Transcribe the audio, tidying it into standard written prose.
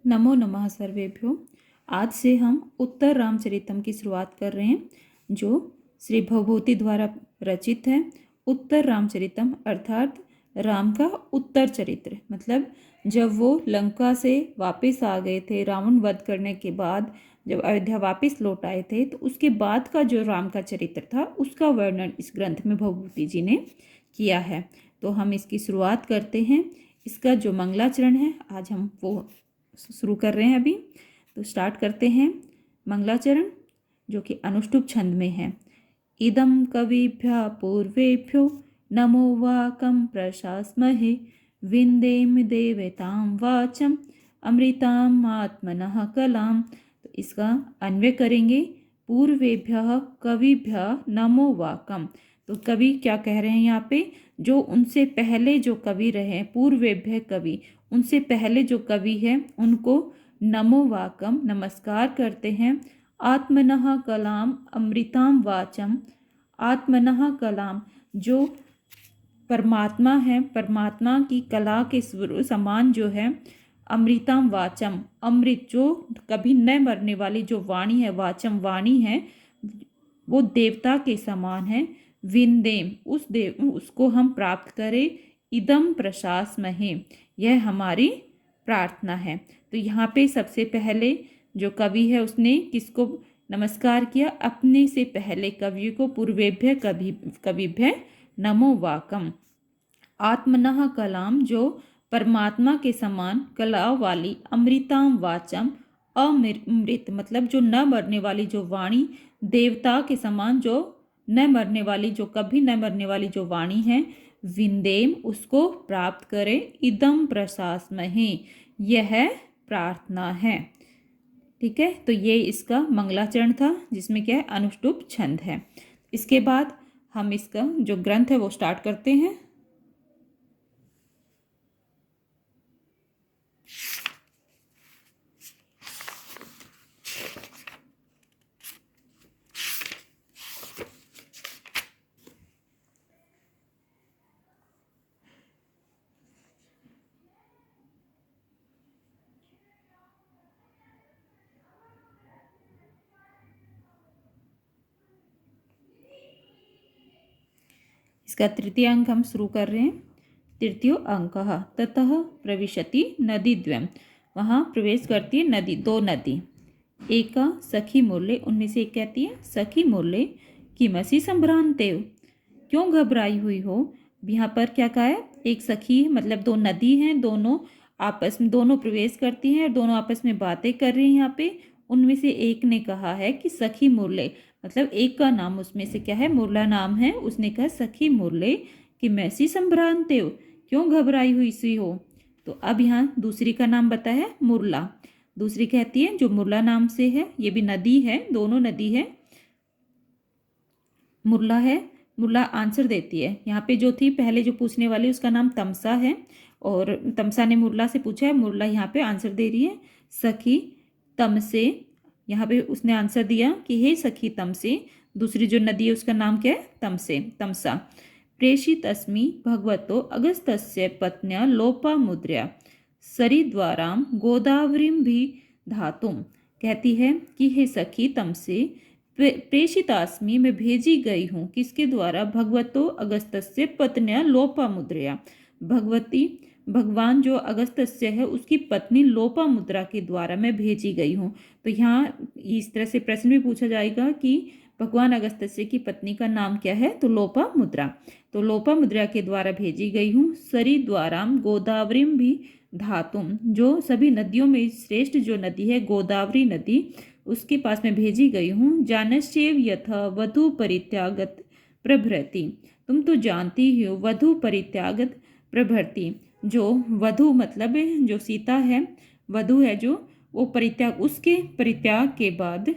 नमो नमः सर्वेभ्यो। आज से हम उत्तर रामचरितम की शुरुआत कर रहे हैं, जो श्री भवभूति द्वारा रचित है। उत्तर रामचरितम अर्थात राम का उत्तर चरित्र, मतलब जब वो लंका से वापस आ गए थे रावण वध करने के बाद, जब अयोध्या वापस लौट आए थे, तो उसके बाद का जो राम का चरित्र था उसका वर्णन इस ग्रंथ में भवभूति जी ने किया है। तो हम इसकी शुरुआत करते हैं। इसका जो मंगलाचरण है आज हम वो शुरू कर रहे हैं अभी। तो स्टार्ट करते हैं मंगलाचरण, जो कि अनुष्टुप छंद में है। इदं कविभ्यः पूर्वेभ्यो नमो वाकं प्रशास्महे विंदेम देवतां वाचम अमृताम आत्मनः कलाम। तो इसका अन्वय करेंगे। पूर्वेभ्यः कविभ्यः नमो वाकम। तो कवि क्या कह रहे हैं यहाँ पे? जो उनसे पहले जो कवि रहे, पूर्वेभ्य कवि, उनसे पहले जो कवि हैं उनको नमो वाकम नमस्कार करते हैं। आत्मनः कलाम अमृताम वाचम। आत्मनः कलाम, जो परमात्मा है, परमात्मा की कला के समान जो है। अमृताम वाचम, अमृत जो कभी न मरने वाली जो वाणी है, वाचम वाणी है, वो देवता के समान है। विंदेम, उसको हम प्राप्त करें। इदम प्रशास्महे, यह हमारी प्रार्थना है। तो यहाँ पे सबसे पहले जो कवि है उसने किसको नमस्कार किया? अपने से पहले कवि को। पूर्वेभ्य कविभ्य नमो वाकम। आत्मनः कलाम, जो परमात्मा के समान कला वाली। अमृताम वाचम, अमृत मतलब जो न मरने वाली जो वाणी, देवता के समान जो न मरने वाली, जो कभी न मरने वाली जो वाणी है। विंदेम, उसको प्राप्त करें। इदम प्रशास्महे, यह प्रार्थना है। ठीक है, तो ये इसका मंगलाचरण था, जिसमें क्या है? अनुष्टुप छंद है। इसके बाद हम इसका जो ग्रंथ है वो स्टार्ट करते हैं। इसका तृतीय अंक हम शुरू कर रहे हैं। तृतीय अंक, ततः प्रविशति नदीद्वयम्, वहाँ प्रवेश करती है नदी, दो नदी। एक सखी मुरले, उनमें से एक कहती है, सखी मुरले किमसि संभ्रांते, क्यों घबराई हुई हो। यहाँ पर क्या कहा है? एक सखी, मतलब दो नदी हैं, दोनों आपस में दोनों प्रवेश करती हैं और दोनों आपस में बातें कर रही हैं। यहाँ पे उनमें से एक ने कहा है कि सखी मुरले, मतलब एक का नाम उसमें से क्या है? मुरला नाम है। उसने कहा सखी मुरले कि मैसी संभ्रांते हो, क्यों घबराई हुई सी हो। तो अब यहाँ दूसरी का नाम बताया है मुरला। दूसरी कहती है जो मुरला नाम से है, ये भी नदी है, दोनों नदी है, मुरला है। मुरला आंसर देती है। यहाँ पे जो थी पहले जो पूछने वाली, उसका नाम तमसा है, और तमसा ने मुरला से पूछा है, मुरला यहाँ पे आंसर दे रही है सखी तमसे। यहाँ पे उसने आंसर दिया कि हे सखी तमसे। दूसरी जो नदी है उसका नाम क्या है? तमसे, तमसा। प्रेषित अस्मि भगवतो अगस्तस्य पत्न्या लोपामुद्र्या सरिद्वाराम गोदावरीम भी धातुम। कहती है कि हे सखी तमसे, प्रेषितास्मि, मैं भेजी गई हूँ। किसके द्वारा? भगवतो अगस्तस्य पत्न्या लोपामुद्रया, भगवती भगवान जो अगस्त्य है उसकी पत्नी लोपामुद्रा के द्वारा मैं भेजी गई हूँ। तो यहाँ इस तरह से प्रश्न भी पूछा जाएगा कि भगवान अगस्त्य की पत्नी का नाम क्या है? तो लोपामुद्रा। तो लोपामुद्रा के द्वारा भेजी गई हूँ। सरी द्वाराम गोदावरीम भी धातुम, जो सभी नदियों में श्रेष्ठ जो नदी है गोदावरी नदी, उसके पास में भेजी गई हूँ। जानश्चेव यथा वधु परित्यागत प्रभृति, तुम तो जानती ही हो वधु परित्यागत प्रभृति, जो वधु मतलब जो सीता है, वधु है जो, वो परित्याग, उसके परित्याग के बाद